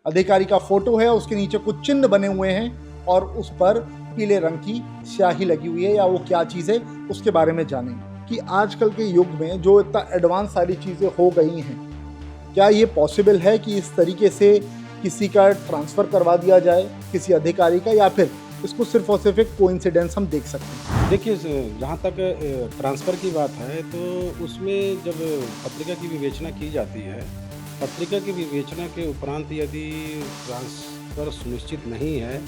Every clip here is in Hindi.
अधिकारी का फोटो है, उसके नीचे कुछ चिन्ह बने हुए हैं और उस पर पीले रंग की स्याही लगी हुई है, या वो क्या चीज़ है उसके बारे में जानेंगे कि आजकल के युग में जो इतना एडवांस सारी चीज़ें हो गई हैं, क्या ये पॉसिबल है कि इस तरीके से किसी का ट्रांसफ़र करवा दिया जाए किसी अधिकारी का, या फिर इसको सिर्फ और सिर्फ एक कोइंसिडेंस हम देख सकते हैं? देखिए, जहाँ तक ट्रांसफ़र की बात है तो उसमें जब पत्रिका की विवेचना की जाती है, पत्रिका की विवेचना के उपरांत यदि ट्रांसफ़र सुनिश्चित नहीं है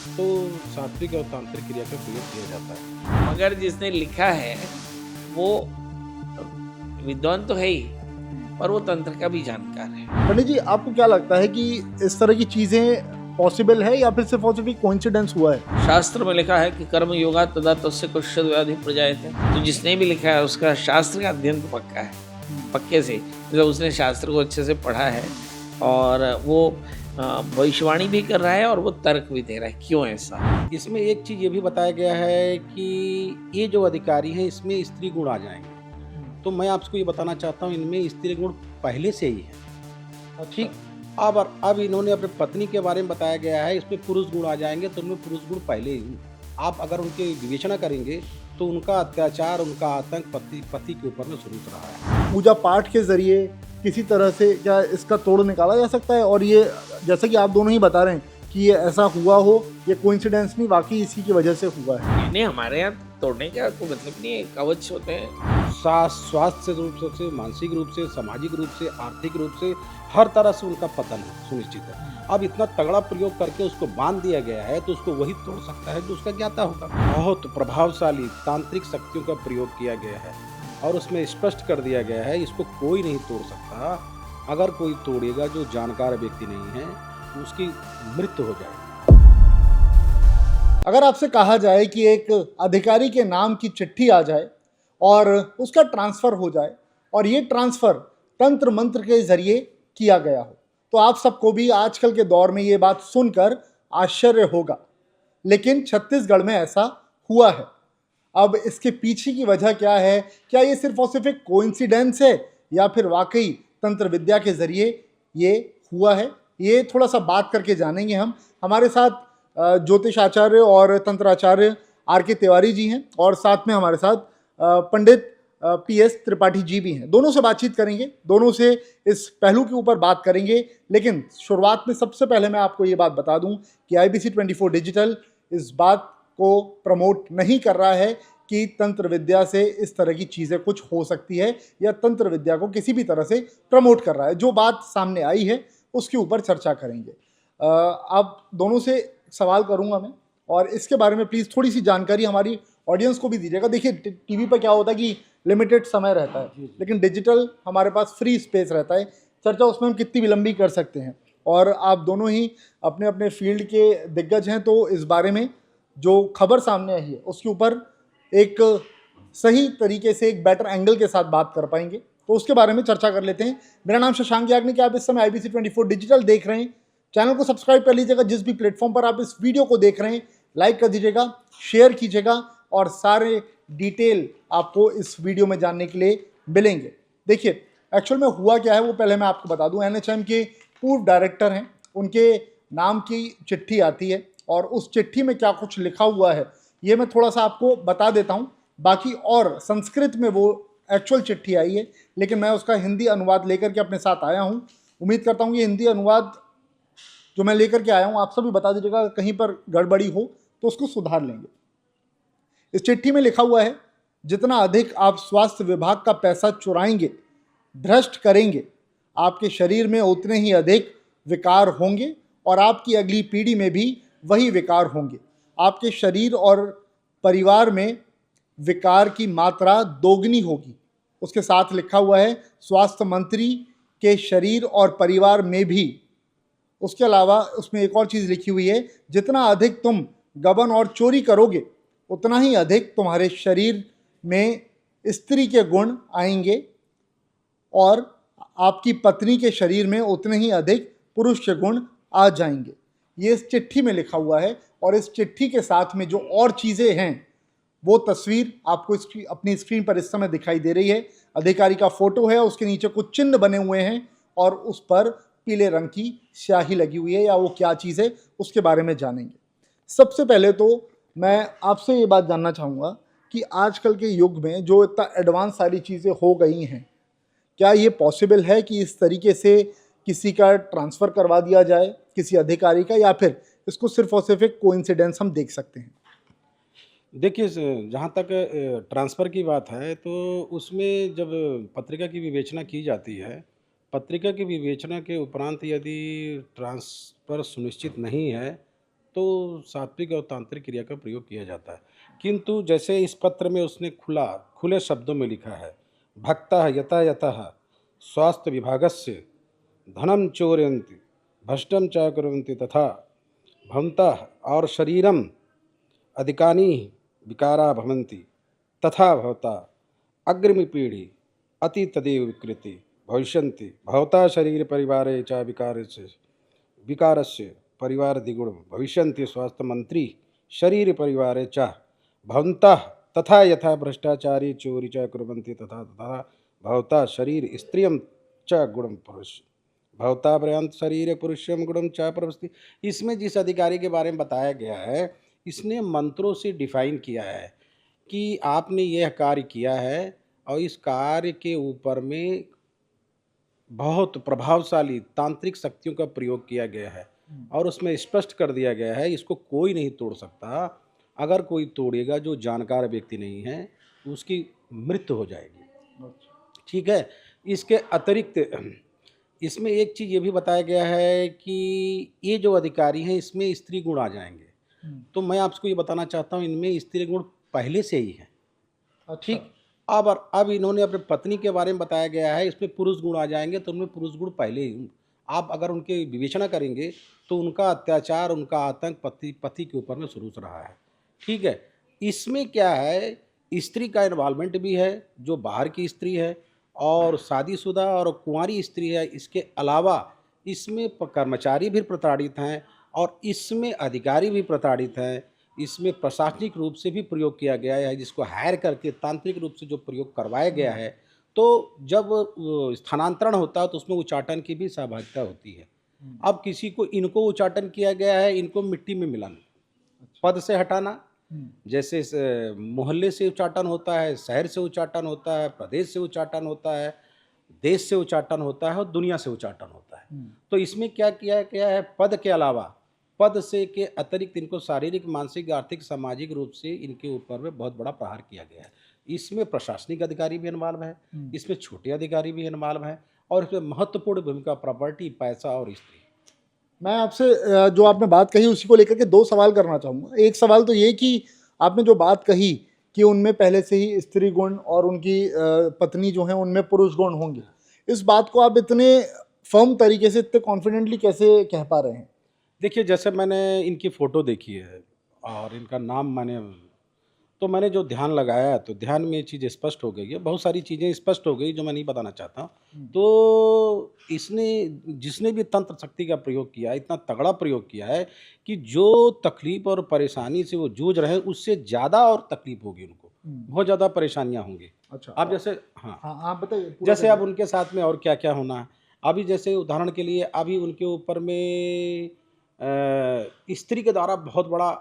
तो सात्विक और तांत्रिक क्रिया का प्रयोग किया जाता है। मगर जिसने लिखा है वो विद्वान तो है ही, पर वो तंत्र का भी जानकार है। पंडित जी, आपको क्या लगता है कि इस तरह की चीज़ें पॉसिबल है या फिर सिर्फ और सिर्फ कोइंसिडेंस हुआ है? शास्त्र में लिखा है कि कर्म योगा तदा तस्य कुष्ठ व्याधि प्रजायते। तो जिसने भी लिखा है उसका शास्त्र का अध्ययन तो पक्का है, पक्के से, मतलब उसने शास्त्र को अच्छे से पढ़ा है और वो भविष्यवाणी भी कर रहा है और वो तर्क भी दे रहा है क्यों ऐसा। इसमें एक चीज़ ये भी बताया गया है कि ये जो अधिकारी हैं इसमें स्त्री गुण आ जाएंगे, तो मैं आपको ये बताना चाहता हूँ इनमें स्त्री गुण पहले से ही है। ठीक, अब इन्होंने अपने पत्नी के बारे में बताया गया है, इसमें पुरुष गुण आ जाएंगे, तो उनमें पुरुष गुण पहले ही। आप अगर उनकी विवेचना करेंगे तो उनका अत्याचार, उनका आतंक पति के ऊपर में शुरू हो रहा है। पूजा पाठ के जरिए किसी तरह से क्या इसका तोड़ निकाला जा सकता है? और ये जैसा कि आप दोनों ही बता रहे हैं कि ये ऐसा हुआ हो, ये कोइंसिडेंस नहीं, वाकई इसी की वजह से हुआ है। नहीं, हमारे यहाँ तोड़ने का कोई मतलब नहीं है, कवच होते हैं। स्वास्थ्य रूप से, मानसिक रूप से, सामाजिक रूप से, आर्थिक रूप से, हर तरह से उनका पतन सुनिश्चित है। अब इतना तगड़ा प्रयोग करके उसको बांध दिया गया है तो उसको वही तोड़ सकता है जो उसका ज्ञाता होगा। बहुत प्रभावशाली तांत्रिक शक्तियों का प्रयोग किया गया है और उसमें स्पष्ट कर दिया गया है इसको कोई नहीं तोड़ सकता। अगर कोई तोड़ेगा जो जानकार व्यक्ति नहीं है उसकी मृत्यु हो जाएगी। अगर आपसे कहा जाए कि एक अधिकारी के नाम की चिट्ठी आ जाए और उसका ट्रांसफ़र हो जाए और ये ट्रांसफ़र तंत्र मंत्र के जरिए किया गया हो, तो आप सबको भी आजकल के दौर में ये बात सुनकर आश्चर्य होगा, लेकिन छत्तीसगढ़ में ऐसा हुआ है। अब इसके पीछे की वजह क्या है? क्या ये सिर्फ और सिर्फ एक कोइंसिडेंस है या फिर वाकई तंत्र विद्या के जरिए ये हुआ है? ये थोड़ा सा बात करके जानेंगे हम। हमारे साथ ज्योतिष आचार्य और तंत्र आचार्य आर.के. तिवारी जी हैं और साथ में हमारे साथ पंडित पी.एस. त्रिपाठी जी भी हैं। दोनों से बातचीत करेंगे, दोनों से इस पहलू के ऊपर बात करेंगे। लेकिन शुरुआत में सबसे पहले मैं आपको ये बात बता दूं कि IBC 24 डिजिटल इस बात को प्रमोट नहीं कर रहा है कि तंत्र विद्या से इस तरह की चीज़ें कुछ हो सकती है या तंत्र विद्या को किसी भी तरह से प्रमोट कर रहा है। जो बात सामने आई है उसके ऊपर चर्चा करेंगे। आप दोनों से सवाल करूंगा मैं, और इसके बारे में प्लीज़ थोड़ी सी जानकारी हमारी ऑडियंस को भी दीजिएगा। देखिए, टीवी पर क्या होता है कि लिमिटेड समय रहता है, लेकिन डिजिटल हमारे पास फ्री स्पेस रहता है, चर्चा उसमें हम कितनी भी लंबी कर सकते हैं। और आप दोनों ही अपने अपने फील्ड के दिग्गज हैं, तो इस बारे में जो खबर सामने आई है उसके ऊपर एक सही तरीके से एक बेटर एंगल के साथ बात कर पाएंगे, तो उसके बारे में चर्चा कर लेते हैं। मेरा नाम शशांक याग्निक है, आप इस समय IBC 24 डिजिटल देख रहे हैं। चैनल को सब्सक्राइब कर लीजिएगा, जिस भी प्लेटफॉर्म पर आप इस वीडियो को देख रहे हैं लाइक कर दीजिएगा, शेयर कीजिएगा और सारे डिटेल आपको इस वीडियो में जानने के लिए मिलेंगे। देखिए, एक्चुअल में हुआ क्या है वो पहले मैं आपको बता दूं। NHM के पूर्व डायरेक्टर हैं, उनके नाम की चिट्ठी आती है और उस चिट्ठी में क्या कुछ लिखा हुआ है ये मैं थोड़ा सा आपको बता देता हूं। बाकी और संस्कृत में वो एक्चुअल चिट्ठी आई है, लेकिन मैं उसका हिंदी अनुवाद लेकर के अपने साथ आया हूं। उम्मीद करता हूं ये हिंदी अनुवाद जो मैं लेकर के आया हूं आप सभी बता दीजिएगा, कहीं पर गड़बड़ी हो तो उसको सुधार लेंगे। इस चिट्ठी में लिखा हुआ है, जितना अधिक आप स्वास्थ्य विभाग का पैसा चुराएंगे, भ्रष्ट करेंगे, आपके शरीर में उतने ही अधिक विकार होंगे और आपकी अगली पीढ़ी में भी वही विकार होंगे। आपके शरीर और परिवार में विकार की मात्रा दोगुनी होगी। उसके साथ लिखा हुआ है, स्वास्थ्य मंत्री के शरीर और परिवार में भी। उसके अलावा उसमें एक और चीज़ लिखी हुई है, जितना अधिक तुम गबन और चोरी करोगे उतना ही अधिक तुम्हारे शरीर में स्त्री के गुण आएंगे और आपकी पत्नी के शरीर में उतने ही अधिक पुरुष के गुण आ जाएंगे। ये इस चिट्ठी में लिखा हुआ है और इस चिट्ठी के साथ में जो और चीज़ें हैं वो तस्वीर आपको अपनी स्क्रीन पर इस समय दिखाई दे रही है। अधिकारी का फोटो है, उसके नीचे कुछ चिन्ह बने हुए हैं और उस पर पीले रंग की स्याही लगी हुई है या वो क्या चीज़ है उसके बारे में जानेंगे। सबसे पहले तो मैं आपसे ये बात जानना चाहूँगा कि आजकल के युग में जो इतना एडवांस सारी चीज़ें हो गई हैं, क्या ये पॉसिबल है कि इस तरीके से किसी का ट्रांसफ़र करवा दिया जाए किसी अधिकारी का, या फिर इसको सिर्फ और सिर्फ एक कोइंसिडेंस हम देख सकते हैं? देखिए, जहाँ तक ट्रांसफ़र की बात है, तो उसमें जब पत्रिका की विवेचना की जाती है, पत्रिका की विवेचना के उपरांत यदि ट्रांसफ़र सुनिश्चित नहीं है, तो सात्विक और तांत्रिक क्रिया का प्रयोग किया जाता है। किंतु जैसे इस पत्र में उसने खुले शब्दों में लिखा है, भक्तः यतः यतः स्वास्थ्य विभागस्य धनं चोरयन्ति भ्रष्टं च कुर्वन्ति तथा भवन्तः और शरीरम अधिकानि विकारा भवन्ति तथा भवता अग्रिमी पीढ़ी अति तदेव विकृति भविष्यन्ति भवता शरीर परिवारे च विकारस्य परिवार द्विगुण भविष्यन्ति स्वास्थ्य मंत्री शरीर परिवारे च भवन्तः तथा यथा भ्रष्टाचारी चोरी च कुर्वन्ति तथा तथा भवता शरीर स्त्रियं च गुणं पुरुष भवता पर्यंत शरीर पुरुषम गुणम च प्रवस्ति। इसमें जिस अधिकारी के बारे में बताया गया है, इसने मंत्रों से डिफाइन किया है कि आपने यह कार्य किया है और इस कार्य के ऊपर में बहुत प्रभावशाली तांत्रिक शक्तियों का प्रयोग किया गया है और उसमें स्पष्ट कर दिया गया है इसको कोई नहीं तोड़ सकता। अगर कोई तोड़ेगा जो जानकार व्यक्ति नहीं है उसकी मृत्यु हो जाएगी। ठीक है। इसके अतिरिक्त इसमें एक चीज़ ये भी बताया गया है कि ये जो अधिकारी हैं इसमें स्त्री गुण आ जाएंगे। तो मैं आपको ये बताना चाहता हूँ इनमें स्त्री गुण पहले से ही है। ठीक। अब इन्होंने अपने पत्नी के बारे में बताया गया है, इसमें पुरुष गुण आ जाएंगे, तो उनमें पुरुष गुण पहले ही आप अगर उनके विवेचना करेंगे तो उनका अत्याचार, उनका आतंक पति के ऊपर में शुरू से रहा है। ठीक है। इसमें क्या है, स्त्री का इन्वॉल्वमेंट भी है जो बाहर की स्त्री है और शादीशुदा और कुंवारी स्त्री है। इसके अलावा इसमें कर्मचारी भी प्रताड़ित हैं और इसमें अधिकारी भी प्रताड़ित हैं। इसमें प्रशासनिक रूप से भी प्रयोग किया गया है, जिसको हायर करके तांत्रिक रूप से जो प्रयोग करवाया गया है। तो जब स्थानांतरण होता है तो उसमें उच्चाटन की भी सहभागिता होती है। अब किसी को इनको उच्चाटन किया गया है, इनको मिट्टी में मिलाना, पद से हटाना, जैसे मोहल्ले से उच्चाटन होता है, शहर से उच्चाटन होता है, प्रदेश से उच्चाटन होता है, देश से उच्चाटन होता है और दुनिया से उच्चाटन होता है। तो इसमें क्या किया गया है, पद के अलावा पद से के अतिरिक्त इनको शारीरिक, मानसिक, आर्थिक, सामाजिक रूप से इनके ऊपर में बहुत बड़ा प्रहार किया गया है। इसमें प्रशासनिक अधिकारी भी इन्वॉल्व है, इसमें छोटे अधिकारी भी इन्वॉल्व हैं और इसमें महत्वपूर्ण भूमिका प्रॉपर्टी, पैसा और स्त्री। मैं आपसे जो आपने बात कही उसी को लेकर के दो सवाल करना चाहूँगा। एक सवाल तो ये कि आपने जो बात कही कि उनमें पहले से ही स्त्री गुण और उनकी पत्नी जो है उनमें पुरुष गुण होंगे, इस बात को आप इतने फर्म तरीके से, इतने कॉन्फिडेंटली कैसे कह पा रहे हैं? देखिए, जैसे मैंने इनकी फ़ोटो देखी है और इनका नाम मैंने जो ध्यान लगाया तो ध्यान में ये चीज़ स्पष्ट हो गई है। बहुत सारी चीज़ें स्पष्ट हो गई जो मैं नहीं बताना चाहता हूँ। तो जिसने भी तंत्र शक्ति का प्रयोग किया, इतना तगड़ा प्रयोग किया है कि जो तकलीफ़ और परेशानी से वो जूझ रहे हैं उससे ज़्यादा और तकलीफ़ होगी उनको, बहुत ज़्यादा परेशानियाँ होंगी। अच्छा, आप जैसे हाँ, आप बताइए। जैसे अब उनके साथ में और क्या-क्या होना है। अभी जैसे उदाहरण के लिए अभी उनके ऊपर में स्त्री के द्वारा बहुत बड़ा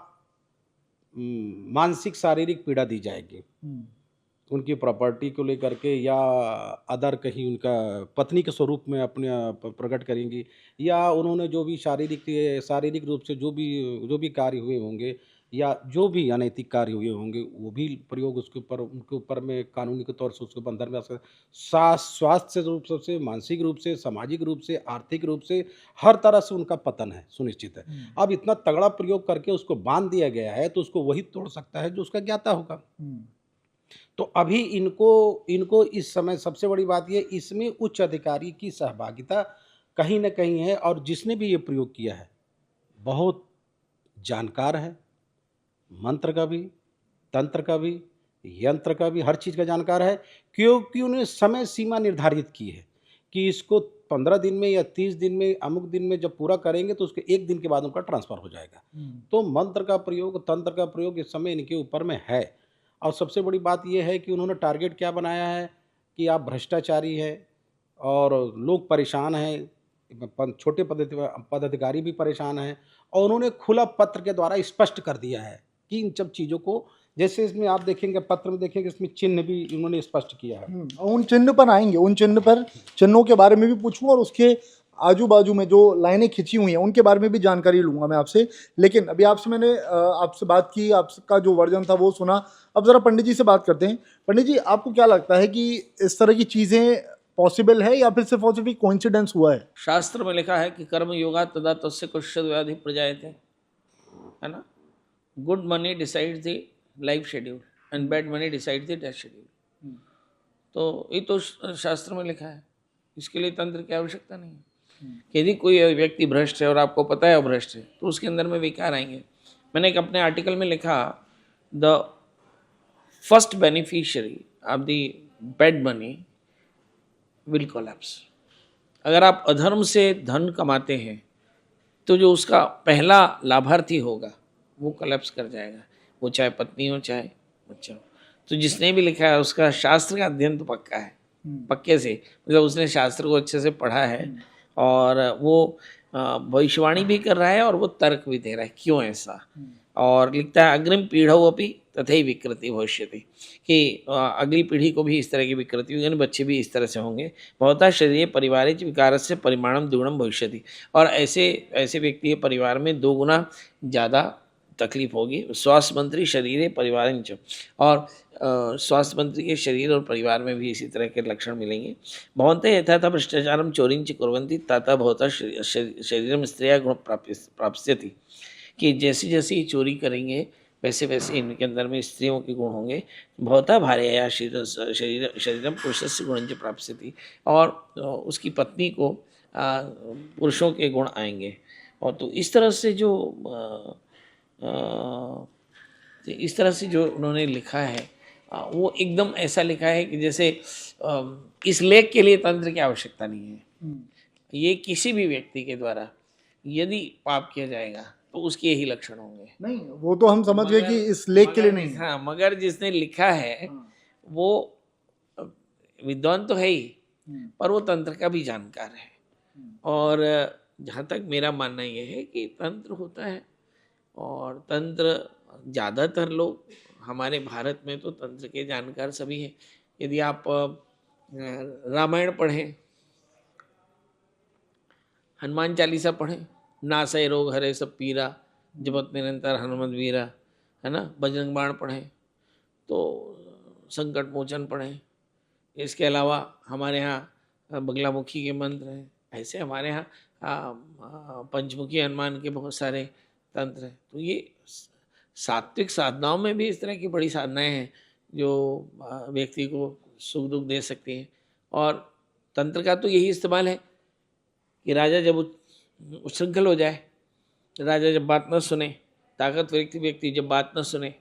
मानसिक, शारीरिक पीड़ा दी जाएगी। उनकी प्रॉपर्टी को लेकर के या अदर कहीं उनका पत्नी के स्वरूप में अपने प्रकट करेंगी या उन्होंने जो भी शारीरिक रूप से जो भी कार्य हुए होंगे या जो भी अनैतिक कार्य हुए होंगे वो भी प्रयोग उनके ऊपर में कानूनी के तौर से उसके अंदर में स्वास्थ्य रूप से, मानसिक रूप से, सामाजिक रूप से, आर्थिक रूप से हर तरह से उनका पतन है सुनिश्चित है। अब इतना तगड़ा प्रयोग करके उसको बांध दिया गया है तो उसको वही तोड़ सकता है जो उसका ज्ञाता होगा। तो अभी इनको इस समय सबसे बड़ी बात ये, इसमें उच्च अधिकारी की सहभागिता कहीं न कहीं है और जिसने भी ये प्रयोग किया है बहुत जानकार है, मंत्र का भी, तंत्र का भी, यंत्र का भी, हर चीज़ का जानकार है, क्योंकि उन्होंने समय सीमा निर्धारित की है कि इसको 15 दिन में या 30 दिन में, अमुक दिन में जब पूरा करेंगे तो उसके 1 दिन के बाद उनका ट्रांसफ़र हो जाएगा। तो मंत्र का प्रयोग, तंत्र का प्रयोग इस समय इनके ऊपर में है। और सबसे बड़ी बात यह है कि उन्होंने टारगेट क्या बनाया है कि आप भ्रष्टाचारी हैं और लोग परेशान हैं, छोटे पदाधिकारी भी परेशान हैं और उन्होंने खुला पत्र के द्वारा स्पष्ट कर दिया है कि इन सब चीज़ों को, जैसे इसमें आप देखेंगे पत्र में देखेंगे इसमें चिन्ह भी इन्होंने स्पष्ट किया है। उन चिन्ह पर आएंगे, उन चिन्हों के बारे में भी पूछूंगा और उसके आजू बाजू में जो लाइनें खिंची हुई हैं उनके बारे में भी जानकारी लूंगा मैं आपसे। लेकिन अभी मैंने आपसे बात की, आपका जो वर्जन था वो सुना। अब जरा पंडित जी से बात करते हैं। पंडित जी, आपको क्या लगता है कि इस तरह की चीजें पॉसिबल है या फिर सिर्फ और सिर्फ कोइंसिडेंस हुआ है? शास्त्र में लिखा है कि कर्म योगा तदा तस्य कुष्ठद व्याधि प्रजायते, है ना। Good money decide the life schedule and bad money decide the death schedule. तो ये तो शास्त्र में लिखा है, इसके लिए तंत्र की आवश्यकता नहीं है। यदि कोई व्यक्ति भ्रष्ट है और आपको पता है वो भ्रष्ट है तो उसके अंदर में विकार आएंगे। मैंने एक अपने आर्टिकल में लिखा, the first beneficiary of the bad money will collapse. अगर आप अधर्म से धन कमाते हैं तो जो उसका पहला लाभार्थी होगा वो कोलैप्स कर जाएगा, वो चाहे पत्नी हो चाहे बच्चा हो। तो जिसने भी लिखा है उसका शास्त्र का अध्ययन तो पक्का है, पक्के से, मतलब उसने शास्त्र को अच्छे से पढ़ा है और वो भविष्यवाणी भी कर रहा है और वो तर्क भी दे रहा है क्यों ऐसा। और लिखता है अग्रिम पीढ़ो अपि तथै विकृति भविष्यति, कि अगली पीढ़ी को भी इस तरह की विकृति होगी, बच्चे भी इस तरह से होंगे। बहुधा शरीर परिवार विकार से परिमाणम द्विगुणम भविष्यति, और ऐसे व्यक्ति के परिवार में 2 गुना ज़्यादा तकलीफ होगी। स्वास्थ्य मंत्री शरीर परिवार, और स्वास्थ्य मंत्री के शरीर और परिवार में भी इसी तरह के लक्षण मिलेंगे। भवन्तः यथा तथा भ्रष्टाचारम चोरींच कुर्वन्ति तथा भवतः शरीरम स्त्रिया गुण प्राप्स्यति, कि जैसी जैसी चोरी करेंगे वैसे वैसे इनके अंदर में स्त्रियों के गुण होंगे। भवतः भार्यया शरीरम पुरुषस्य गुणंच प्राप्स्यति, और उसकी पत्नी को पुरुषों के गुण आएंगे। और तो इस तरह से जो उन्होंने लिखा है वो एकदम ऐसा लिखा है कि जैसे इस लेख के लिए तंत्र की आवश्यकता नहीं है। ये किसी भी व्यक्ति के द्वारा यदि पाप किया जाएगा तो उसके यही लक्षण होंगे। नहीं, वो तो हम समझ गए कि इस लेख के लिए नहीं है। हाँ, मगर जिसने लिखा है वो विद्वान तो है ही, पर वो तंत्र का भी जानकार है। और जहाँ तक मेरा मानना ये है कि तंत्र होता है, और तंत्र ज़्यादातर लोग हमारे भारत में तो तंत्र के जानकार सभी हैं। यदि आप रामायण पढ़ें, हनुमान चालीसा पढ़ें, नासय रोग हरे सब पीरा, जपत निरंतर हनुमत वीरा, है ना। बजरंग बाण पढ़ें, तो संकट मोचन पढ़ें। इसके अलावा हमारे यहाँ बगलामुखी के मंत्र हैं। ऐसे हमारे यहाँ पंचमुखी हनुमान के बहुत सारे तंत्र हैं। तो ये सात्विक साधनाओं में भी इस तरह की बड़ी साधनाएं हैं जो व्यक्ति को सुख दुख दे सकती हैं। और तंत्र का तो यही इस्तेमाल है कि राजा जब उच्छृंखल हो जाए, राजा जब बात न सुने, ताकतवर व्यक्ति जब बात न सुने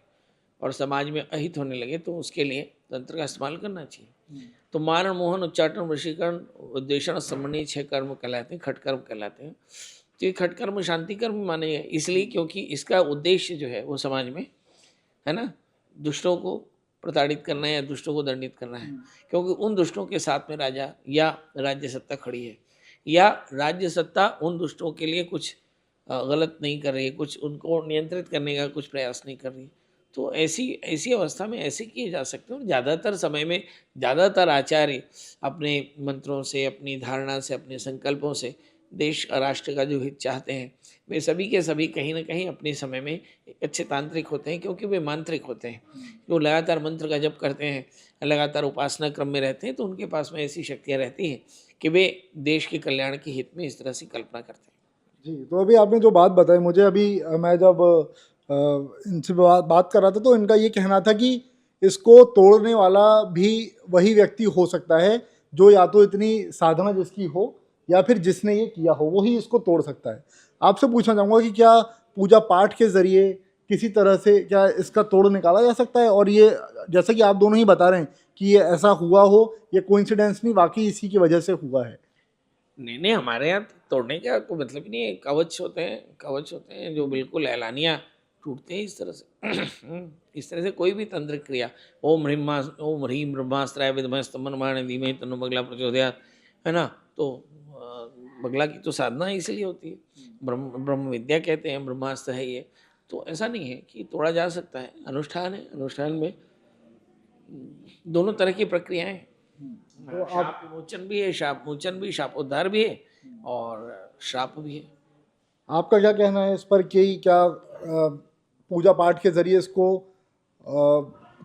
और समाज में अहित होने लगे, तो उसके लिए तंत्र का इस्तेमाल करना चाहिए। तो मारण मोहन उच्चाटन वशीकरण उद्देशन समन्वय 6 कर्म कहलाते हैं, खटकर्म कहलाते हैं। तो ये खटकर्म शांति कर्म माने गए इसलिए क्योंकि इसका उद्देश्य जो है वो समाज में, है ना, दुष्टों को प्रताड़ित करना है या दुष्टों को दंडित करना है। क्योंकि उन दुष्टों के साथ में राजा या राज्य सत्ता खड़ी है, या राज्य सत्ता उन दुष्टों के लिए कुछ गलत नहीं कर रही है, कुछ उनको नियंत्रित करने का कुछ प्रयास नहीं कर रही। तो ऐसी अवस्था में ऐसे किए जा सकते हैं। और ज़्यादातर समय में ज़्यादातर आचार्य अपने मंत्रों से, अपनी धारणा से, अपने संकल्पों से देश और राष्ट्र का जो हित चाहते हैं, वे सभी के सभी कहीं ना कहीं अपने समय में अच्छे तांत्रिक होते हैं, क्योंकि वे मांत्रिक होते हैं। जो लगातार मंत्र का जप करते हैं, लगातार उपासना क्रम में रहते हैं, तो उनके पास में ऐसी शक्तियाँ रहती हैं कि वे देश के कल्याण के हित में इस तरह से कल्पना करते हैं। जी, तो अभी आपने जो बात बताई मुझे, अभी मैं जब इनसे बात कर रहा था तो इनका ये कहना था कि इसको तोड़ने वाला भी वही व्यक्ति हो सकता है जो या तो इतनी साधना जिसकी हो या फिर जिसने ये किया हो, वही इसको तोड़ सकता है। आपसे पूछना चाहूँगा कि क्या पूजा पाठ के ज़रिए किसी तरह से क्या इसका तोड़ निकाला जा सकता है? और ये जैसा कि आप दोनों ही बता रहे हैं कि ये ऐसा हुआ हो, ये कोइंसिडेंस नहीं, वाकई इसी की वजह से हुआ है। नहीं, हमारे यहाँ तोड़ने का कोई मतलब ही नहीं है। कवच होते हैं जो बिल्कुल एलानिया टूटते हैं इस तरह से। इस तरह से कोई भी तंत्र क्रिया, ओम ह्रीम ब्रह्मास्त्राय विद्महे स्तंभनमाणे धीमहि तन्नो बगला प्रचोदयात्, है ना। तो बगला की तो साधना इसलिए होती है, ब्रह्म ब्रह्म विद्या कहते हैं, ब्रह्मास्त्र है ये। तो ऐसा नहीं है कि तोड़ा जा सकता है, अनुष्ठान है, अनुष्ठान में दोनों तरह की प्रक्रियाएं हैं। तो शाप मोचन भी है, शाप मोचन भी, शापोद्धार भी है और श्राप भी है। आपका क्या कहना है इस पर कि क्या पूजा पाठ के जरिए इसको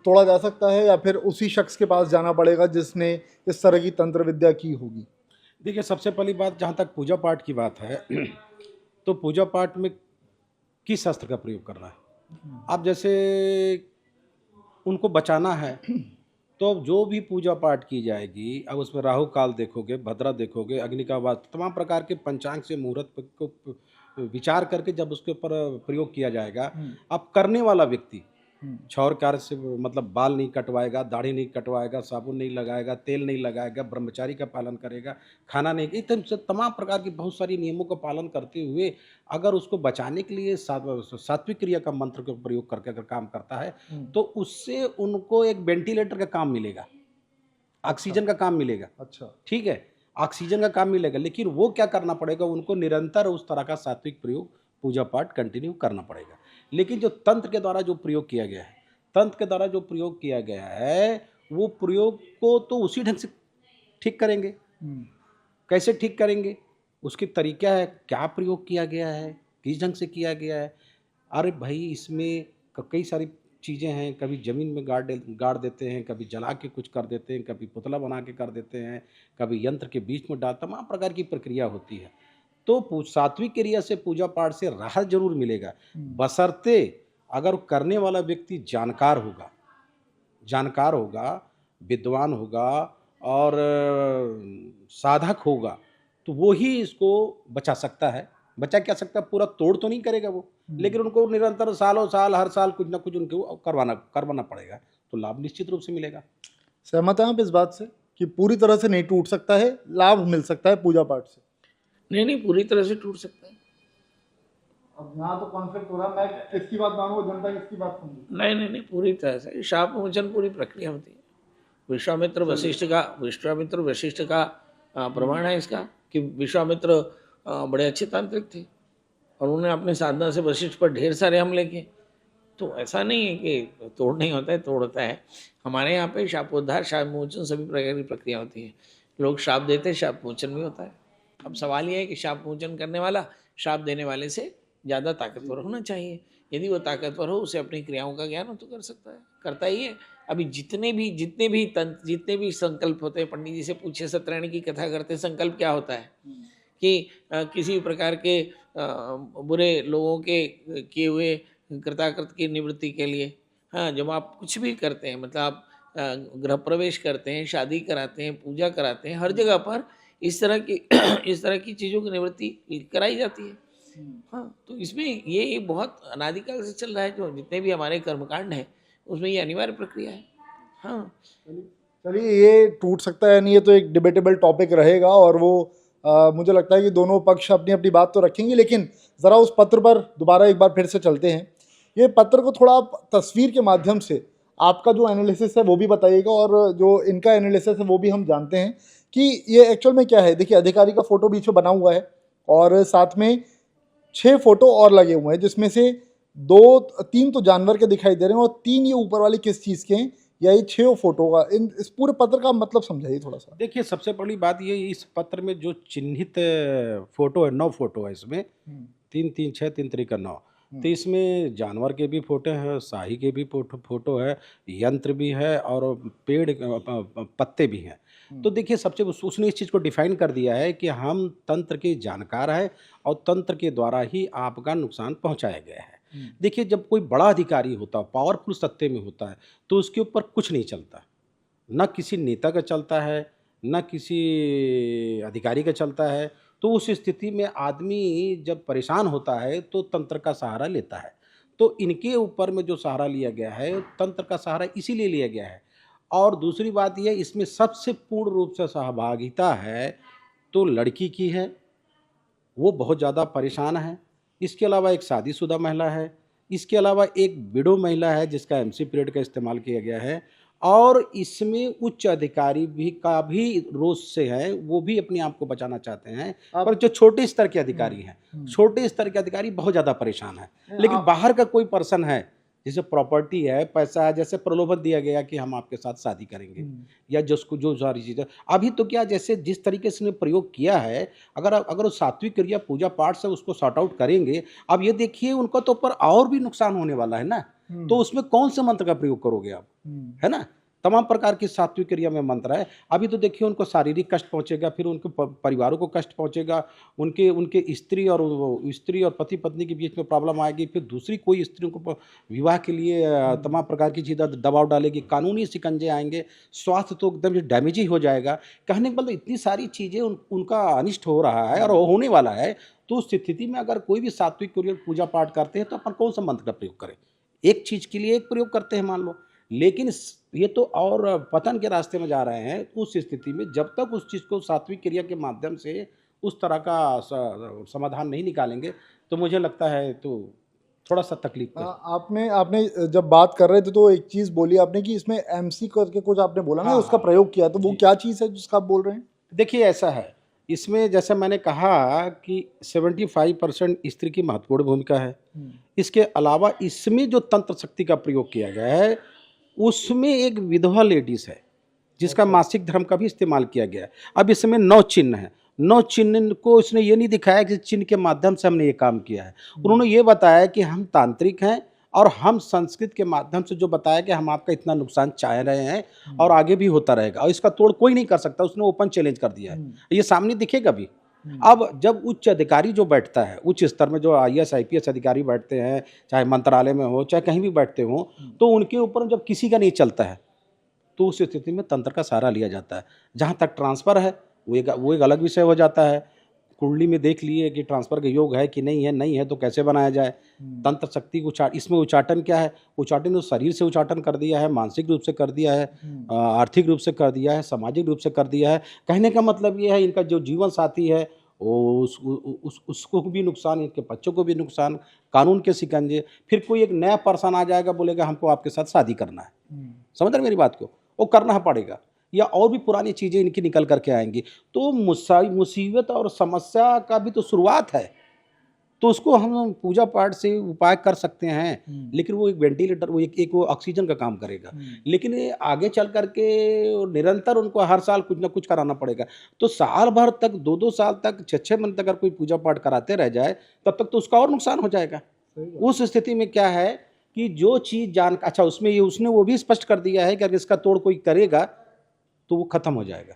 तोड़ा जा सकता है, या फिर उसी शख्स के पास जाना पड़ेगा जिसने इस तरह की तंत्र विद्या की होगी? देखिए, सबसे पहली बात, जहाँ तक पूजा पाठ की बात है तो पूजा पाठ में किस शस्त्र का प्रयोग करना है। अब जैसे उनको बचाना है तो जो भी पूजा पाठ की जाएगी, अब उसमें राहु काल देखोगे, भद्रा देखोगे, अग्नि का वात, तमाम प्रकार के पंचांग से मुहूर्त को विचार करके जब उसके ऊपर प्रयोग किया जाएगा। अब करने वाला व्यक्ति क्षौर कार्य से मतलब बाल नहीं कटवाएगा, दाढ़ी नहीं कटवाएगा, साबुन नहीं लगाएगा, तेल नहीं लगाएगा, ब्रह्मचारी का पालन करेगा, खाना नहीं, एकदम से तमाम प्रकार की बहुत सारी नियमों का पालन करते हुए अगर उसको बचाने के लिए सात्विक क्रिया का मंत्र का प्रयोग करके अगर काम करता है तो उससे उनको एक वेंटिलेटर का काम मिलेगा, ऑक्सीजन का काम मिलेगा। अच्छा, ठीक है, ऑक्सीजन का काम मिलेगा, लेकिन वो क्या करना पड़ेगा, उनको निरंतर उस तरह का सात्विक प्रयोग पूजा पाठ कंटिन्यू करना पड़ेगा। लेकिन जो तंत्र के द्वारा जो प्रयोग किया गया है, तंत्र के द्वारा जो प्रयोग किया गया है, वो प्रयोग को तो उसी ढंग से ठीक करेंगे। कैसे ठीक करेंगे, उसकी तरीका है, क्या प्रयोग किया गया है, किस ढंग से किया गया है। अरे भाई, इसमें कई सारी चीज़ें हैं, कभी ज़मीन में गाड़ देते हैं, कभी जला के कुछ कर देते हैं, कभी पुतला बना के कर देते हैं, कभी यंत्र के बीच में डाल, तमाम प्रकार की प्रक्रिया होती है। तो सात्विक क्रिया से पूजा पाठ से राहत जरूर मिलेगा, बशर्ते अगर करने वाला व्यक्ति जानकार होगा, विद्वान होगा और साधक होगा, तो वो ही इसको बचा सकता है। बचा क्या सकता है, पूरा तोड़ तो नहीं करेगा वो, लेकिन उनको निरंतर सालों साल हर साल कुछ ना कुछ उनको करवाना पड़ेगा, तो लाभ निश्चित रूप से मिलेगा। सहमत हैं आप इस बात से कि पूरी तरह से नहीं टूट सकता है, लाभ मिल सकता है पूजा पाठ से? नहीं, पूरी तरह से टूट सकता है। अब यहाँ तो कॉन्फ्लिक्ट हो रहा है, मैं किसकी बात मानूं, जनता किसकी बात सुनूं? नहीं, पूरी तरह से शाप मोचन पूरी प्रक्रिया होती है। विश्वामित्र वशिष्ठ का प्रमाण है इसका कि विश्वामित्र बड़े अच्छे तांत्रिक थे और उन्होंने अपने साधना से वशिष्ठ पर ढेर सारे हमले किए। तो ऐसा नहीं है कि तोड़ नहीं होता है, तोड़ होता है। हमारे यहाँ पे शापोद्धार, शाप मोचन सभी प्रकार की प्रक्रिया होती है। लोग शाप देते हैं, शाप मोचन भी होता है। अब सवाल यह है कि शाप मोचन करने वाला शाप देने वाले से ज़्यादा ताकतवर होना चाहिए। यदि वो ताकतवर हो, उसे अपनी क्रियाओं का ज्ञान हो तो कर सकता है, करता ही है। अभी जितने भी संकल्प होते हैं, पंडित जी से पूछे, सत्यनारायण की कथा करते, संकल्प क्या होता है कि किसी भी प्रकार के बुरे लोगों के किए हुए कृताकृत की निवृत्ति के लिए, हाँ, जब आप कुछ भी करते हैं, मतलब आप गृह प्रवेश करते हैं, शादी कराते हैं, पूजा कराते हैं, हर जगह पर इस तरह की चीज़ों की निवृत्ति कराई जाती है। हाँ, तो इसमें ये बहुत अनादिकाल से चल रहा है। जो जितने भी हमारे कर्मकांड हैं उसमें ये अनिवार्य प्रक्रिया है। हाँ, चलिए, ये टूट सकता है नहीं, ये तो एक डिबेटेबल टॉपिक रहेगा और वो मुझे लगता है कि दोनों पक्ष अपनी अपनी बात तो रखेंगे। लेकिन ज़रा उस पत्र पर दोबारा एक बार फिर से चलते हैं। ये पत्र को थोड़ा आप तस्वीर के माध्यम से आपका जो एनालिसिस है वो भी बताइएगा, और जो इनका एनालिसिस है वो भी हम जानते हैं कि ये एक्चुअल में क्या है। देखिए, अधिकारी का फोटो बीच में बना हुआ है और साथ में 6 फोटो और लगे हुए हैं, जिसमें से 3 तो जानवर के दिखाई दे रहे हैं और 3 ये ऊपर वाले किस चीज़ के हैं, या ये 6 फोटो का। इस पूरे पत्र का मतलब समझाइए थोड़ा सा। देखिए, सबसे बड़ी बात ये, इस पत्र में जो चिन्हित फोटो है, 9 फोटो है इसमें, 3 3 6 3 3 9। तो इसमें जानवर के भी फोटो हैं, शाही के भी फोटो है, यंत्र भी है और पेड़ पत्ते भी हैं। तो देखिए, सबसे उसने इस चीज़ को डिफाइन कर दिया है कि हम तंत्र के जानकार हैं और तंत्र के द्वारा ही आपका नुकसान पहुंचाया गया है। देखिए, जब कोई बड़ा अधिकारी होता है, पावरफुल सत्ते में होता है, तो उसके ऊपर कुछ नहीं चलता, न किसी नेता का चलता है, न किसी अधिकारी का चलता है। तो उस स्थिति में आदमी जब परेशान होता है तो तंत्र का सहारा लेता है। तो इनके ऊपर में जो सहारा लिया गया है, तंत्र का सहारा इसीलिए लिया गया है। और दूसरी बात यह, इसमें सबसे पूर्ण रूप से सहभागिता है तो लड़की की है, वो बहुत ज़्यादा परेशान है। इसके अलावा एक शादीशुदा महिला है, इसके अलावा एक विडो महिला है जिसका एमसी पीरियड का इस्तेमाल किया गया है, और इसमें उच्च अधिकारी भी का भी रोष से है, वो भी अपने आप को बचाना चाहते हैं। पर जो छोटे स्तर के अधिकारी हैं, छोटे स्तर के अधिकारी बहुत ज़्यादा परेशान हैं। लेकिन बाहर का कोई पर्सन है, जैसे प्रॉपर्टी है, पैसा है, जैसे प्रलोभन दिया गया कि हम आपके साथ शादी करेंगे या जिसको जो सारी चीज़ें अभी तो क्या जैसे जिस तरीके से प्रयोग किया है, अगर वो सात्विक क्रिया पूजा पाठ से उसको सॉर्ट आउट करेंगे, अब ये देखिए उनका तो पर और भी नुकसान होने वाला है ना, तो उसमें कौन से मंत्र का प्रयोग करोगे आप, है ना। तमाम प्रकार की सात्विक क्रिया में मंत्र है। अभी तो देखिए उनको शारीरिक कष्ट पहुंचेगा, फिर उनके परिवारों को कष्ट पहुंचेगा, उनके उनके स्त्री और पति पत्नी के बीच में प्रॉब्लम आएगी, फिर दूसरी कोई स्त्रियों को विवाह के लिए तमाम प्रकार की चीज़ें दबाव डालेगी, कानूनी शिकंजे आएंगे, स्वास्थ्य तो एकदम डैमेज ही हो जाएगा। कहने का मतलब इतनी सारी चीज़ें उनका अनिष्ट हो रहा है और होने वाला है। तो उस स्थिति में अगर कोई भी सात्विक क्रिया पूजा पाठ करते हैं तो अपन कौन सा मंत्र का प्रयोग करें। एक चीज़ के लिए एक प्रयोग करते हैं मान लो, लेकिन ये तो और पतन के रास्ते में जा रहे हैं। उस स्थिति में जब तक उस चीज़ को सात्विक क्रिया के माध्यम से उस तरह का समाधान नहीं निकालेंगे तो मुझे लगता है तो थोड़ा सा तकलीफ है। आपने जब बात कर रहे थे तो एक चीज़ बोली आपने कि इसमें एमसी करके कुछ आपने बोला ना, उसका प्रयोग किया, तो वो क्या चीज़ है जिसका आप बोल रहे हैं? देखिए ऐसा है, इसमें जैसे मैंने कहा कि 75% स्त्री की महत्वपूर्ण भूमिका है। इसके अलावा इसमें जो तंत्र शक्ति का प्रयोग किया गया है उसमें एक विधवा लेडीज है जिसका मासिक धर्म का भी इस्तेमाल किया गया है। अब इसमें 9 चिन्ह है, 9 चिन्ह को इसने ये नहीं दिखाया कि चिन्ह के माध्यम से हमने ये काम किया है। उन्होंने ये बताया कि हम तांत्रिक हैं और हम संस्कृत के माध्यम से जो बताया कि हम आपका इतना नुकसान चाह रहे हैं और आगे भी होता रहेगा और इसका तोड़ कोई नहीं कर सकता। उसने ओपन चैलेंज कर दिया है, ये सामने दिखेगा भी। अब जब उच्च अधिकारी जो बैठता है, उच्च स्तर में जो IAS IPS अधिकारी बैठते हैं, चाहे मंत्रालय में हो चाहे कहीं भी बैठते हो, तो उनके ऊपर जब किसी का नहीं चलता है तो उस स्थिति में तंत्र का सहारा लिया जाता है। जहाँ तक ट्रांसफ़र है वो एक अलग विषय हो जाता है। कुंडली में देख लिए कि ट्रांसफ़र का योग है कि नहीं है तो कैसे बनाया जाए। तंत्र शक्ति को इसमें उच्चाटन क्या है, उच्चाटन तो शरीर से उच्चाटन कर दिया है, मानसिक रूप से कर दिया है, आर्थिक रूप से कर दिया है, सामाजिक रूप से कर दिया है। कहने का मतलब ये है इनका जो जीवन साथी है वो उसको भी नुकसान, इनके बच्चों को भी नुकसान, कानून के शिकंजे। फिर कोई एक नया पर्सन आ जाएगा, बोलेगा हमको आपके साथ शादी करना है, समझ रहे मेरी बात को, वो करना पड़ेगा, या और भी पुरानी चीज़ें इनकी निकल करके आएंगी। तो मुसीबत और समस्या का भी तो शुरुआत है, तो उसको हम पूजा पाठ से उपाय कर सकते हैं, लेकिन वो एक वेंटिलेटर, वो एक वो ऑक्सीजन का काम करेगा। लेकिन ये आगे चल करके निरंतर उनको हर साल कुछ ना कुछ कराना पड़ेगा। तो साल भर तक 2-2 साल तक 6-6 महीने तक अगर कोई पूजा पाठ कराते रह जाए तब तक तो उसका और नुकसान हो जाएगा। उस स्थिति में क्या है कि जो चीज़ अच्छा उसमें ये उसने वो भी स्पष्ट कर दिया है कि अगर इसका तोड़ कोई करेगा तो वो खत्म हो जाएगा।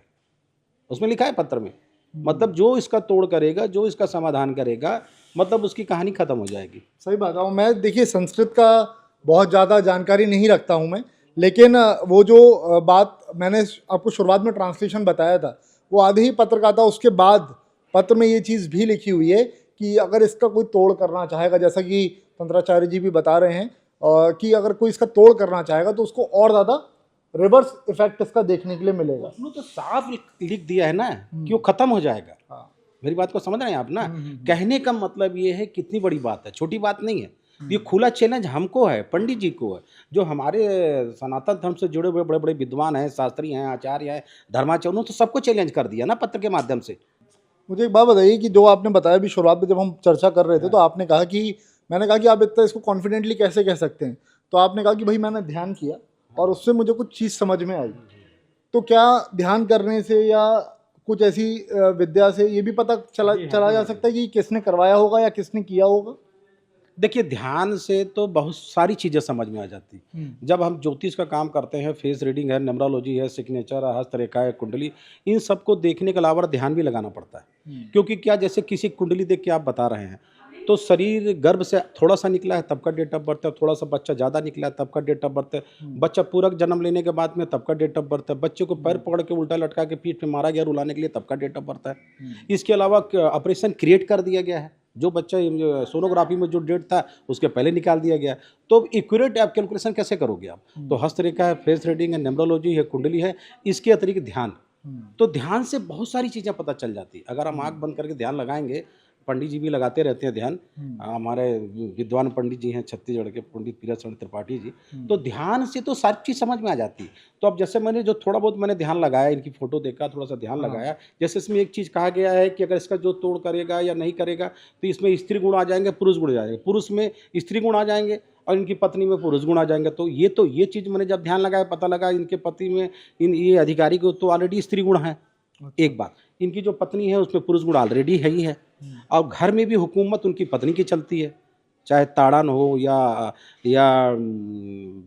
उसमें लिखा है पत्र में, मतलब जो इसका तोड़ करेगा, जो इसका समाधान करेगा, मतलब उसकी कहानी खत्म हो जाएगी। सही बात है। मैं देखिए संस्कृत का बहुत ज़्यादा जानकारी नहीं रखता हूँ मैं, लेकिन वो जो बात मैंने आपको शुरुआत में ट्रांसलेशन बताया था वो आधे ही पत्र का था। उसके बाद पत्र में ये चीज़ भी लिखी हुई है कि अगर इसका कोई तोड़ करना चाहेगा, जैसा कि तंत्राचार्य जी भी बता रहे हैं कि अगर कोई इसका तोड़ करना चाहेगा तो उसको और ज़्यादा रिवर्स इफेक्ट इसका देखने के लिए मिलेगा। उसने तो साफ लिख दिया है ना कि वो खत्म हो जाएगा। हाँ। मेरी बात को समझ रहे हैं आप ना। कहने का मतलब ये है कितनी बड़ी बात है, छोटी बात नहीं है। ये खुला चैलेंज हमको है, पंडित जी को है, जो हमारे सनातन धर्म से जुड़े हुए बड़े बड़े विद्वान हैं, शास्त्री हैं, आचार्य हैं, धर्माचार्य, उन्होंने तो सबको चैलेंज कर दिया ना पत्र के माध्यम से। मुझे एक बात बताइए कि जो आपने बताया भी शुरुआत में जब हम चर्चा कर रहे थे तो आपने कहा कि मैंने कहा कि आप इतना इसको कॉन्फिडेंटली कैसे कह सकते हैं, तो आपने कहा कि भाई मैंने ध्यान किया और उससे मुझे कुछ चीज़ समझ में आई। तो क्या ध्यान करने से या कुछ ऐसी विद्या से ये भी पता चला जा सकता है कि किसने करवाया होगा या किसने किया होगा? देखिए ध्यान से तो बहुत सारी चीज़ें समझ में आ जाती। जब हम ज्योतिष का काम करते हैं, फेस रीडिंग है, न्यूमरोलॉजी है, सिग्नेचर है, हस्तरेखा है, कुंडली, इन सबको देखने के अलावा ध्यान भी लगाना पड़ता है। क्योंकि क्या जैसे किसी कुंडली देख के आप बता रहे हैं तो शरीर गर्भ से थोड़ा सा निकला है तब का डेट ऑफ बर्थ है, थोड़ा सा बच्चा ज़्यादा निकला है तब का डेट ऑफ बर्थ है, बच्चा पूरक जन्म लेने के बाद में तब का डेट ऑफ बर्थ है, बच्चे को पैर पकड़ के उल्टा लटका के पीठ में मारा गया रुलाने के लिए तब का डेट ऑफ बर्थ है। इसके अलावा ऑपरेशन क्रिएट कर दिया गया है, जो बच्चा सोनोग्राफी में जो डेट था उसके पहले निकाल दिया गया। तो एक्यूरेट आप कैलकुलेशन कैसे करोगे आप? तो हस्तरेखा है, फेस रीडिंग है, न्यूमरोलॉजी है, कुंडली है, इसके अतिरिक्त ध्यान। तो ध्यान से बहुत सारी चीज़ें पता चल जाती है। अगर हम आँख बंद करके ध्यान लगाएंगे पंडित जी भी लगाते रहते हैं ध्यान। हमारे विद्वान पंडित जी हैं छत्तीसगढ़ के, पंडित पीराचरण त्रिपाठी जी। तो ध्यान से तो सारी चीज़ समझ में आ जाती है। तो अब जैसे मैंने जो थोड़ा बहुत मैंने ध्यान लगाया, इनकी फ़ोटो देखा, थोड़ा सा ध्यान लगाया, जैसे इसमें एक चीज़ कहा गया है कि अगर इसका जो तोड़ करेगा या नहीं करेगा तो इसमें स्त्री गुण आ जाएंगे, पुरुष गुण आ जाएंगे, पुरुष में स्त्री गुण आ जाएंगे और इनकी पत्नी में पुरुष गुण आ जाएंगे। तो ये चीज़ मैंने जब ध्यान लगाया, पता लगा इनके पति में ये अधिकारी को तो ऑलरेडी स्त्री गुण है। एक बात, इनकी जो पत्नी है उसमें पुरुष गुण ऑलरेडी है ही है। और घर में भी हुकूमत उनकी पत्नी की चलती है, चाहे ताड़न हो या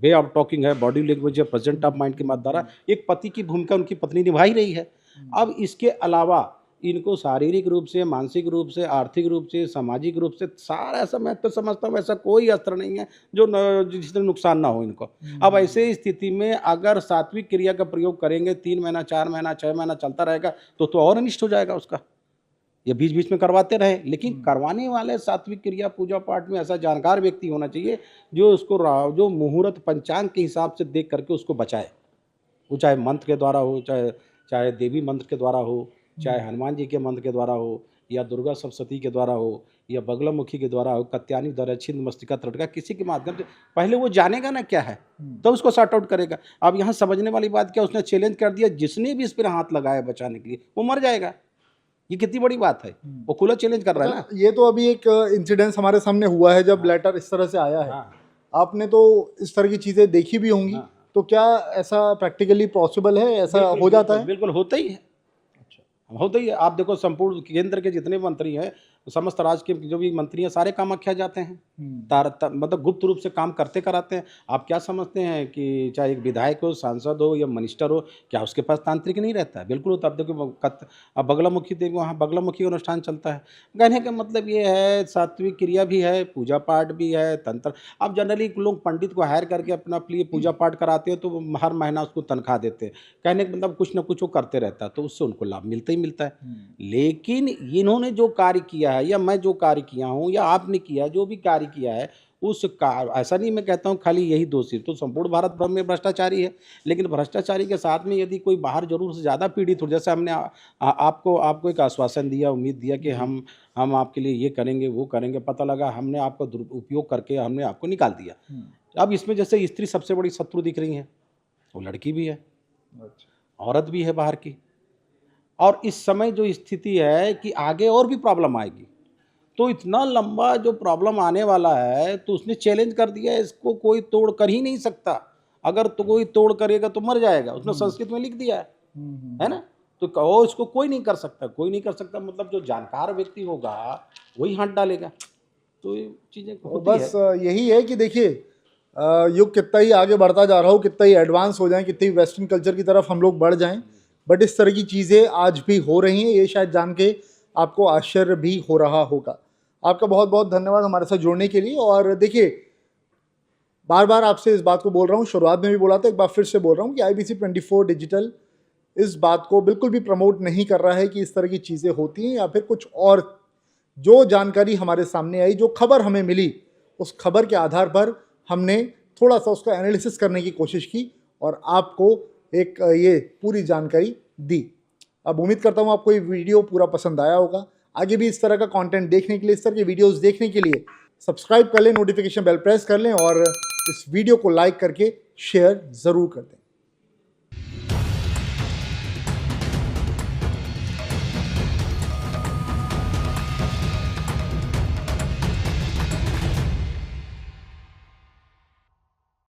वे ऑफ टॉकिंग है, बॉडी लैंग्वेज है, प्रेजेंट ऑफ माइंड के द्वारा एक पति की भूमिका उनकी पत्नी निभा ही रही है। अब इसके अलावा इनको शारीरिक रूप से, मानसिक रूप से, आर्थिक रूप से, सामाजिक रूप से सारा ऐसा, मैं तो समझता हूँ ऐसा कोई अस्त्र नहीं है जिससे नुकसान ना हो इनको। अब ऐसे स्थिति में अगर सात्विक क्रिया का प्रयोग करेंगे, 3 महीना, 4 महीना, 6 महीना चलता रहेगा तो और अनिष्ट हो जाएगा उसका। ये बीच बीच में करवाते रहे, लेकिन करवाने वाले सात्विक क्रिया पूजा पाठ में ऐसा जानकार व्यक्ति होना चाहिए जो उसको जो मुहूर्त पंचांग के हिसाब से देख करके उसको बचाए। वो चाहे मंत्र के द्वारा हो, चाहे देवी मंत्र के द्वारा हो, चाहे हनुमान जी के मंत्र के द्वारा हो, या दुर्गा सप्तशती के द्वारा हो, या बगलामुखी के द्वारा हो, कत्यानी द्वारा, छिंद मस्तिका त्रटका, किसी के माध्यम से पहले वो जानेगा ना क्या है, तो उसको सॉर्ट आउट करेगा। अब यहाँ समझने वाली बात क्या, उसने चैलेंज कर दिया, जिसने भी इस पर हाथ लगाया बचाने के लिए वो मर जाएगा। ये कितनी बड़ी बात है, वो खुला चैलेंज कर रहा है ना। ये तो अभी एक इंसिडेंस हमारे सामने हुआ है जब लेटर इस तरह से आया है। आपने तो इस तरह की चीजें देखी भी होंगी, तो क्या ऐसा प्रैक्टिकली पॉसिबल है, ऐसा हो जाता है? बिल्कुल होता ही है, होता ही है। आप देखो संपूर्ण केंद्र के जितने मंत्री हैं, समस्त राज्य के जो भी मंत्री हैं, सारे कामाख्या जाते हैं, मतलब गुप्त रूप से काम करते कराते हैं। आप क्या समझते हैं कि चाहे एक विधायक हो, सांसद हो या मिनिस्टर हो, क्या उसके पास तांत्रिक नहीं रहता है? बिल्कुल होता है। आप देखो अब बगलामुखी देवी, वहाँ बगलामुखी अनुष्ठान चलता है। कहने का मतलब ये है, सात्विक क्रिया भी है, पूजा पाठ भी है, तंत्र। अब जनरली लोग पंडित को हायर करके अपना लिए पूजा पाठ कराते हैं, तो हर महीना उसको तनख्वाह देते हैं। कहने का मतलब कुछ ना कुछ वो करते रहता है, तो उससे उनको लाभ मिलता ही मिलता है। लेकिन इन्होंने जो कार्य किया है, या मैं जो कार्य किया हूँ, या आपने किया, जो भी कार्य किया है, उस कार्य, ऐसा नहीं मैं कहता हूँ खाली यही दोषी, तो संपूर्ण भारत भर में भ्रष्टाचारी है। लेकिन भ्रष्टाचारी के साथ में यदि कोई बाहर जरूर से ज़्यादा पीड़ित हो, जैसे हमने आपको एक आश्वासन दिया, उम्मीद दिया कि हम आपके लिए ये करेंगे, वो करेंगे, पता लगा हमने आपका दुरुपयोग करके हमने आपको निकाल दिया। अब इसमें जैसे स्त्री सबसे बड़ी शत्रु दिख रही है, वो लड़की भी है, औरत भी है बाहर की। और इस समय जो स्थिति है कि आगे और भी प्रॉब्लम आएगी, तो इतना लंबा जो प्रॉब्लम आने वाला है, तो उसने चैलेंज कर दिया है, इसको कोई तोड़ कर ही नहीं सकता। अगर तो कोई तोड़ करेगा तो मर जाएगा, उसने संस्कृत में लिख दिया है ना। तो कहो इसको कोई नहीं कर सकता, कोई नहीं कर सकता, मतलब जो जानकार व्यक्ति होगा वही हाथ डालेगा। तो ये चीज़ें बस यही है कि देखिए, युग कितना ही आगे बढ़ता जा रहा हो, कितना ही एडवांस हो जाए, कितनी वेस्टर्न कल्चर की तरफ हम लोग बढ़ जाएं, बट इस तरह की चीज़ें आज भी हो रही हैं। ये शायद जान के आपको आश्चर्य भी हो रहा होगा। आपका बहुत बहुत धन्यवाद हमारे साथ जुड़ने के लिए। और देखिए, बार बार आपसे इस बात को बोल रहा हूँ, शुरुआत में भी बोला था, एक बार फिर से बोल रहा हूँ कि IBC 24 डिजिटल इस बात को बिल्कुल भी प्रमोट नहीं कर रहा है कि इस तरह की चीज़ें होती हैं या फिर कुछ और। जो जानकारी हमारे सामने आई, जो खबर हमें मिली, उस खबर के आधार पर हमने थोड़ा सा उसका एनालिसिस करने की कोशिश की और आपको एक ये पूरी जानकारी दी। अब उम्मीद करता हूँ आपको ये वीडियो पूरा पसंद आया होगा। आगे भी इस तरह का कंटेंट देखने के लिए, इस तरह के वीडियोस देखने के लिए सब्सक्राइब कर लें, नोटिफिकेशन बेल प्रेस कर लें और इस वीडियो को लाइक करके शेयर ज़रूर कर दें।